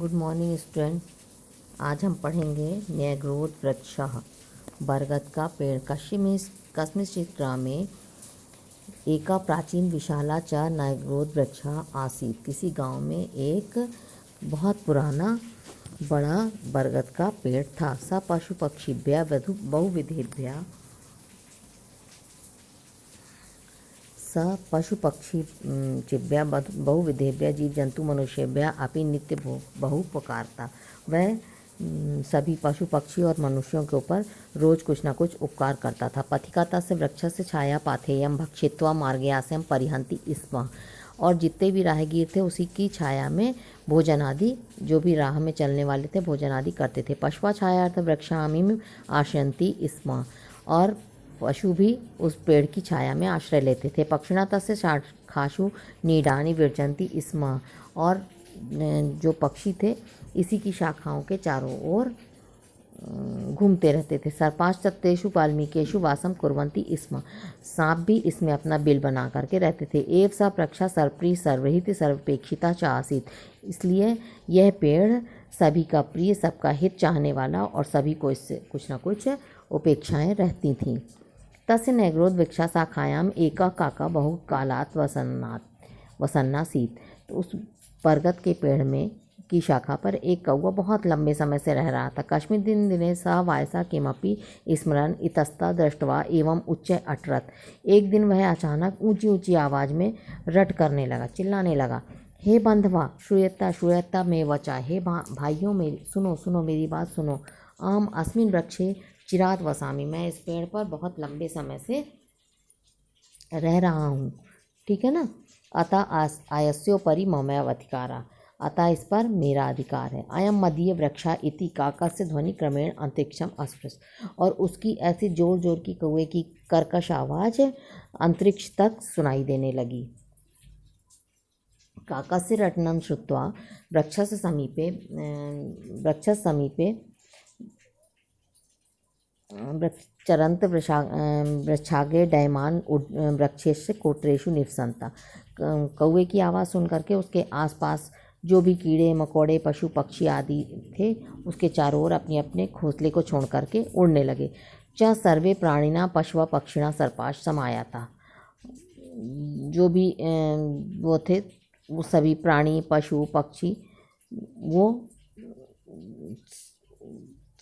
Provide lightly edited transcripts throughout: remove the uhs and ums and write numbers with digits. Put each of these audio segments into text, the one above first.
Good morning student. आज हम पढ़ेंगे न्यायग्रोध वृक्षः, बरगद का पेड़। कस्मिंश्चित् ग्रामे एका प्राचीन विशाला च न्यायग्रोध वृक्षः आसीत्। किसी गांव में एक बहुत पुराना बड़ा बरगद का पेड़ था। स पशु पक्षिभ्यः बहुविधेभ्यः बहुविधेभ्यः जीव जंतु मनुष्येभ्यः अपि नित्य बहुपकारता। वह सभी पशु पक्षी और मनुष्यों के ऊपर रोज कुछ न कुछ उपकार करता था। पथिका तस्य वृक्षस्य छाया पाथेयं भक्षित्वा मार्गयास्यं परिहन्ति स्म। और जितने भी राहगीर थे उसी की छाया में भोजन आदि, जो भी राह में चलने वाले थे, भोजन आदि करते थे। पशवा छायार्थ वृक्षामिम आश्रयन्ति स्म। और पशु भी उस पेड़ की छाया में आश्रय लेते थे। पक्षिणा तस्य शाखासु नीडानि विरजन्ति स्म। और जो पक्षी थे इसी की शाखाओं के चारों ओर घूमते रहते थे। सर्पाश्च तत्तेषु वाल्मीकेषु वासम कुर्वन्ति स्म। सांप भी इसमें अपना बिल बना करके रहते थे। एव सा वृक्षा सर्वप्रिय सर्वहित सर्वपेक्षिता च आसीत्। इसलिए यह पेड़ सभी का प्रिय, सबका हित चाहने वाला और सभी को इससे कुछ न कुछ उपेक्षाएं रहती थीं। तस्य न्यायग्रोध वृक्षा शाखायाम एका काका बहु कालात् वसन्नासीत्। तो उस बरगद के पेड़ में की शाखा पर एक कौवा बहुत लंबे समय से रह रहा था। कस्मिन् दिने सः वायसा किमपि स्मरन् इतस्ता दृष्ट्वा एवं उच्चे अटरत्। एक दिन वह अचानक ऊंची ऊंची आवाज़ में रट करने लगा, चिल्लाने लगा, हे बंधवा श्रूयता श्रूयता मे वचा। हे भाइयों मेरी सुनो सुनो, मेरी बात सुनो। अहम अस्मिन् वृक्षे चिरात वसामी। मैं इस पेड़ पर बहुत लंबे समय से रह रहा हूँ, ठीक है ना। अतः आयस्योपरि ममैवाधिकारः। अतः इस पर मेरा अधिकार है। अयम मदीय वृक्षा इति काकस्य ध्वनि क्रमेण अंतरिक्षम अस्पृश। और उसकी ऐसी जोर जोर की कौवे की कर्कश आवाज़ अंतरिक्ष तक सुनाई देने लगी। काकस्य रटनं श्रुत्वा वृक्षस्य समीपे चरन्त वृक्षाग्रे डयमान वृक्षेस्य कोटरेषु निवसन्ता। कौवे की आवाज़ सुन करके उसके आसपास जो भी कीड़े मकोड़े पशु पक्षी आदि थे उसके चारों ओर अपने अपने घोंसले को छोड़ करके उड़ने लगे। च सर्वे प्राणिना पशुवा पक्षिणा सर्पाश समायाता। जो भी वो थे वो सभी प्राणी पशु पक्षी वो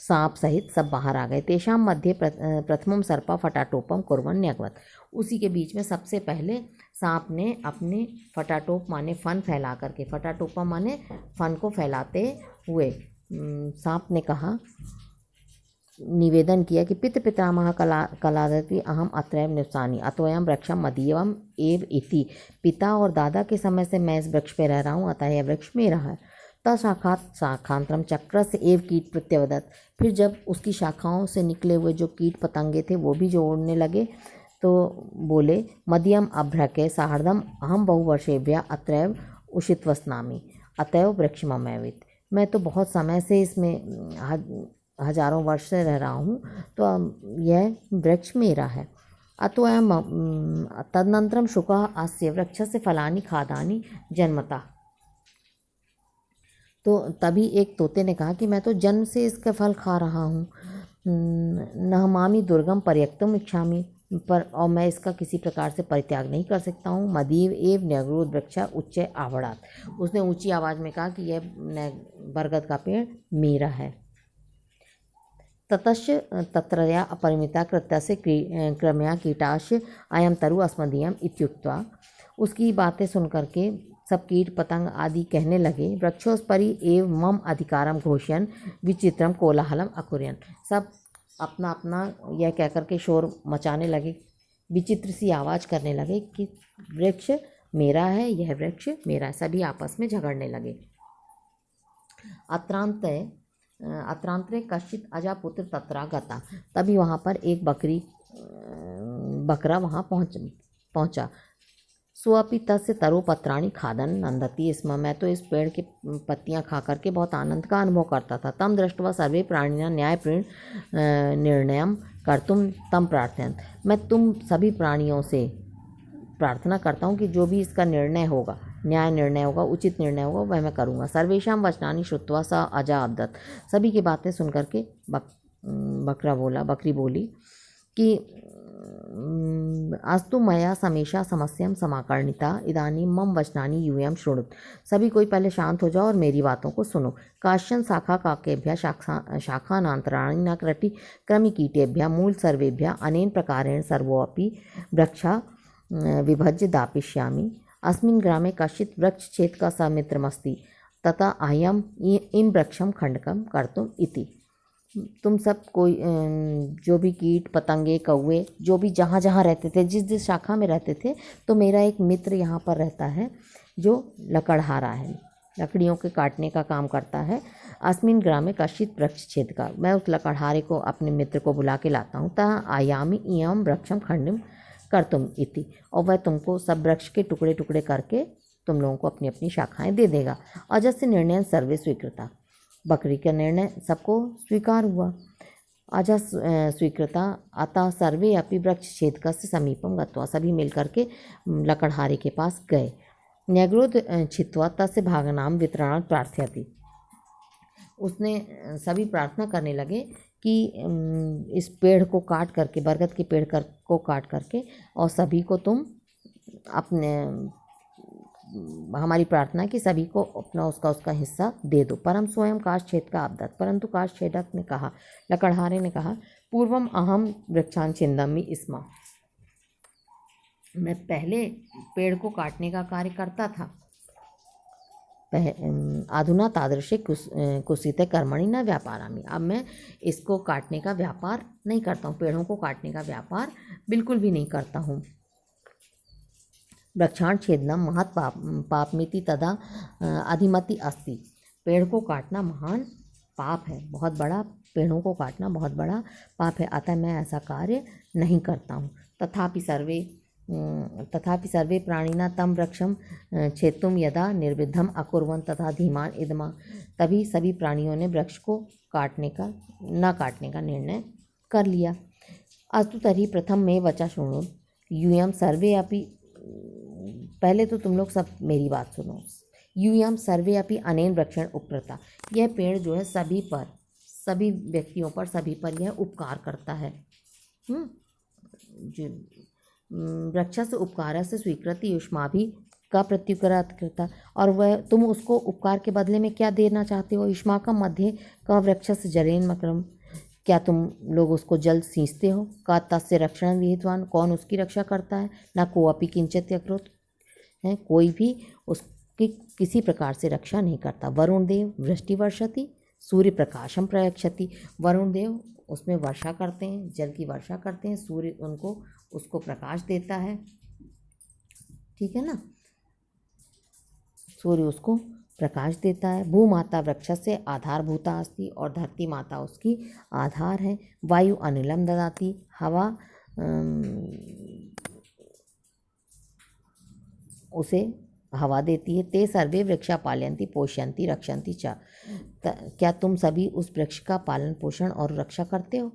सांप सहित सब बाहर आ गए। तेषां मध्ये प्रथमं सर्पा फटाटोपम कुर्वन् न्यगवत्। उसी के बीच में सबसे पहले सांप ने अपने फटाटोप माने फन फैला करके, फटाटोपा माने फन को फैलाते हुए सांप ने कहा, निवेदन किया कि पित पितामह कलादति अहम अत्रैव निवसामि अतोऽयं वृक्षं मदीयम् एव इति। पिता और दादा के समय से मैं इस वृक्ष पे रह रहा हूँ, अतः यह वृक्ष मेरा है। तशाखात शाखांतरम चक्र से एव कीट प्रत्यवदत्। फिर जब उसकी शाखाओं से निकले हुए जो कीट पतंगे थे वो भी जो उड़ने लगे तो बोले, मदीयम अभ्रके सार्धम अहम बहुवर्षेभ्यः अत्रैव उषितवस्नामि अतएव वृक्षममैवित्। मैं तो बहुत समय से इसमें हजारों वर्ष से रह रहा हूँ, तो यह वृक्ष मेरा है। अतोऽयं तदनन्तरं शुकः अस्य वृक्षस्य फलानि खादानि जन्मतः। तो तभी एक तोते ने कहा कि मैं तो जन्म से इसका फल खा रहा हूँ। नहमामि दुर्गम परित्यक्तुम इच्छामि, पर और मैं इसका किसी प्रकार से परित्याग नहीं कर सकता हूँ। मदीव एव न्यायग्रोध वृक्षा उच्चे आवड़ात्। उसने ऊंची आवाज़ में कहा कि यह बरगद का पेड़ मेरा है। ततश्च तत्रया अपरिमिता कृत्यस्य क्रमया कीटाश्च अयं तरु अस्मदीयम् इत्युक्त्वा। उसकी बातें सुन करके सब कीट पतंग आदि कहने लगे, वृक्षोस्परि एव मम अधिकारम घोषयन् विचित्रम कोलाहलम अकुर्यन्। सब अपना अपना यह कहकर के शोर मचाने लगे, विचित्र सी आवाज़ करने लगे कि वृक्ष मेरा है, यह वृक्ष मेरा है। सभी आपस में झगड़ने लगे। अत्रांतरे कश्चित् अजापुत्र तत्रा गता। तभी वहाँ पर एक बकरा वहाँ पहुँचा। स्वपि तस्य तरोपत्राणि खादन नंदति स्म। मैं तो इस पेड़ की पत्तियां खा करके बहुत आनंद का अनुभव करता था। तम दृष्ट्वा सर्वे प्राणिना न्यायपूर्ण निर्णयम कर्तुम तम प्रार्थयन्त। मैं तुम सभी प्राणियों से प्रार्थना करता हूँ कि जो भी इसका निर्णय होगा न्याय निर्णय होगा, उचित निर्णय होगा, वह मैं करूँगा। सर्वेषां वचनानि श्रुत्वा स अजा अब्दत। सभी की बातें सुन करके बकरी बोली कि अस्तु मया समेषा समस्यां समाकर्णिता इदानीं मम वचनानि यूयं शृणुत। सभी कोई पहले शांत हो जाओ और मेरी बातों को सुनो। काश्चन शाखा काकेभ्यः शाखानान्तराणि न क्रमिकीटेभ्यः मूल सर्वेभ्यः अनेन प्रकारेण सर्वोऽपि वृक्षा विभज्य दापयिष्यामि। अस्मिन् ग्रामे कश्चित् वृक्षछेदकः समित्रमस्ति तथा अहम् इं वृक्षं खण्डकं कर्तुम् इति। तुम सब कोई जो भी कीट पतंगे कौवे जो भी जहाँ जहाँ रहते थे, जिस जिस शाखा में रहते थे, तो मेरा एक मित्र यहाँ पर रहता है जो लकड़हारा है, लकड़ियों के काटने का काम करता है। अस्मिन ग्राम में कश्चित वृक्ष छेद का, मैं उस लकड़हारे को अपने मित्र को बुला के लाता हूँ। ता आयामी इयम वृक्षम खंडिम कर तुम इति, और वह तुमको सब वृक्ष के टुकड़े टुकड़े करके तुम लोगों को अपनी अपनी शाखाएँ दे देगा। अजस्य निर्णय सर्वे स्वीकृता। बकरी का निर्णय सबको स्वीकार हुआ। अजा स्वीकृता अतः सर्वे अपि वृक्ष छेदकस्य समीपम गत्वा। सभी मिलकर के लकड़हारे के पास गए। न्यग्रोध छित्वा तस्य भागनाम वितरणात् प्रार्थयति। उसने सभी प्रार्थना करने लगे कि इस पेड़ को काट करके, बरगद के पेड़ को काट करके, और सभी को तुम अपने, हमारी प्रार्थना है कि सभी को अपना उसका हिस्सा दे दो। परम स्वयं काश छेद का आपदत, परंतु काश छेदक ने कहा, लकड़हारे ने कहा, पूर्वम अहम वृक्षान छिंदमि स्म। मैं पहले पेड़ को काटने का कार्य करता था। अधुना तादृशे कुसिते कर्मणि न व्यापारामि। अब मैं इसको काटने का व्यापार नहीं करता हूँ, पेड़ों को काटने का व्यापार बिल्कुल भी नहीं करता हूँ। वृक्षाण छेदनम महत् पापमिति तदा अधिमति अस्ति। पेड़ को काटना महान पाप है, बहुत बड़ा, पेड़ों को काटना बहुत बड़ा पाप है, अतः मैं ऐसा कार्य नहीं करता हूँ। तथापि सर्वे प्राणिना तम वृक्षम छेत्तुम यदा निर्विद्धम अकुर्वन् तथा धीमान इदमा। तभी सभी प्राणियों ने वृक्ष को न काटने का निर्णय कर लिया। अस्तु तर्हि प्रथम में वचा शृणु यूयम सर्वे अपि। पहले तो तुम लोग सब मेरी बात सुनो। यूयम सर्वे अपि अनेन वृक्षण उपकृता। यह पेड़ जो है सभी पर, सभी व्यक्तियों पर, सभी पर यह उपकार करता है। वृक्ष से उपकार से स्वीकृति युष्माभि का प्रत्युत्तरात् कृता। और वह तुम उसको उपकार के बदले में क्या देना चाहते हो? युष्माकं मध्ये का वृक्ष से जरेन मकरम। क्या तुम लोग उसको जल सींचते हो? का तस्य रक्षण विहितवान। कौन उसकी रक्षा करता है? ना कोअपि किंचित यकृत है, कोई भी उसकी किसी प्रकार से रक्षा नहीं करता। वरुण देव वृष्टि वर्षति सूर्य प्रकाशम प्रयक्षति। वरुण देव उसमें वर्षा करते हैं, जल की वर्षा करते हैं, सूर्य उसको प्रकाश देता है, ठीक है ना, सूर्य उसको प्रकाश देता है। भूमाता वृक्ष से आधारभूता अस्ति, और धरती माता उसकी आधार है। वायु अनिलम ददाति, हवा उसे हवा देती है। ते सर्वे वृक्षा पालयन्ति पोषयन्ति रक्षन्ति च। क्या तुम सभी उस वृक्ष का पालन पोषण और रक्षा करते हो?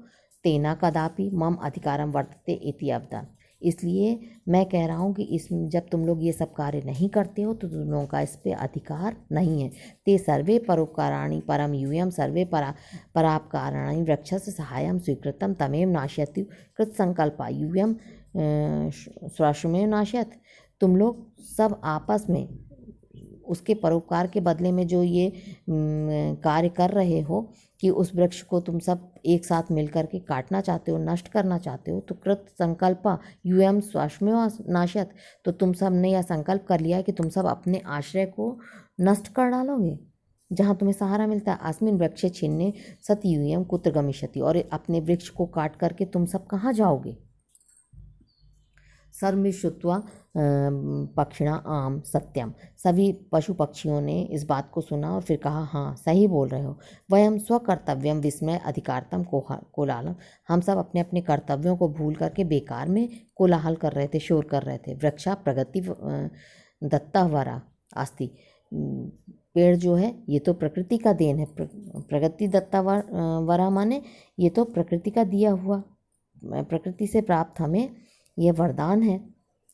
तेना कदापि मम अधिकारम वर्तते इति अवदान। इसलिए मैं कह रहा हूँ कि जब तुम लोग ये सब कार्य नहीं करते हो तो तुम लोगों का इस पे अधिकार नहीं है। ते सर्वे परोपकाराणि परम यूयम सर्वे परापकाराणि वृक्ष से सहायम स्वीकृतम तमेव नाशयति कृत संकल्पा यूयम स्वाश्वमेव नाशयत। तुम लोग सब आपस में उसके परोपकार के बदले में जो ये कार्य कर रहे हो कि उस वृक्ष को तुम सब एक साथ मिलकर के काटना चाहते हो, नष्ट करना चाहते हो, तो कृत संकल्पा यूयम स्वाश्वमेव नाशयत। तो तुम सब ने यह संकल्प कर लिया कि तुम सब अपने आश्रय को नष्ट कर डालोगे, जहाँ तुम्हें सहारा मिलता है। अस्मिन वृक्षे छिन्ने सत यूयम कुत्र गमिष्यति। और अपने वृक्ष को काट करके तुम सब कहाँ जाओगे? सर्व श्रुत्वा पक्षिणा आम सत्यम। सभी पशु पक्षियों ने इस बात को सुना और फिर कहा, हाँ सही बोल रहे हो। वयम स्वकर्तव्यम विस्मय अधिकारतम कोलाहलम। हम सब अपने अपने कर्तव्यों को भूल करके बेकार में कोलाहल कर रहे थे, शोर कर रहे थे। वृक्षा प्रगति दत्ता वरा अस्ति। पेड़ जो है ये तो प्रकृति का देन है। प्रगति दत्ता वरा माने ये तो प्रकृति का दिया हुआ, प्रकृति से प्राप्त हमें यह वरदान है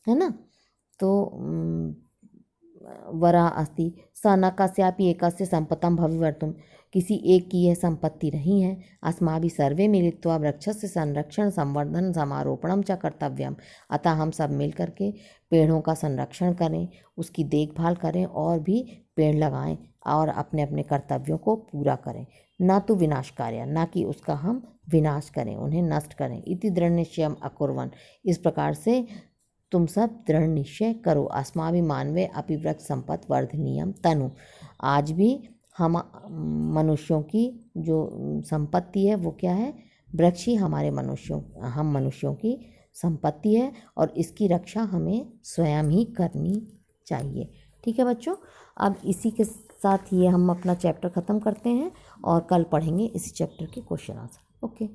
ना। तो वरा अस्ति स न कस्यापि एकस्य सम्पत्तं भविवर्तुं, किसी एक की यह संपत्ति नहीं है। अस्माभिः सर्वे मिलित्वा वृक्षस्य संरक्षण संवर्धन समारोपणम च कर्तव्यम, अतः हम सब मिल करके पेड़ों का संरक्षण करें, उसकी देखभाल करें और भी पेड़ लगाएं और अपने अपने कर्तव्यों को पूरा करें। न तो विनाश कार्य, ना कि उसका हम विनाश करें, उन्हें नष्ट करें। इति दृढ़ निश्चयम अकुर्वन्, इस प्रकार से तुम सब दृढ़ निश्चय करो। अस्माभिः मानवे अपि वृक्ष संपत् वर्धनीयम तनु, आज भी हम मनुष्यों की जो संपत्ति है वो क्या है? वृक्ष ही हम मनुष्यों की संपत्ति है और इसकी रक्षा हमें स्वयं ही करनी चाहिए। ठीक है बच्चों, अब इसी के साथ ये हम अपना चैप्टर ख़त्म करते हैं और कल पढ़ेंगे इसी चैप्टर के क्वेश्चन आंसर। ओके।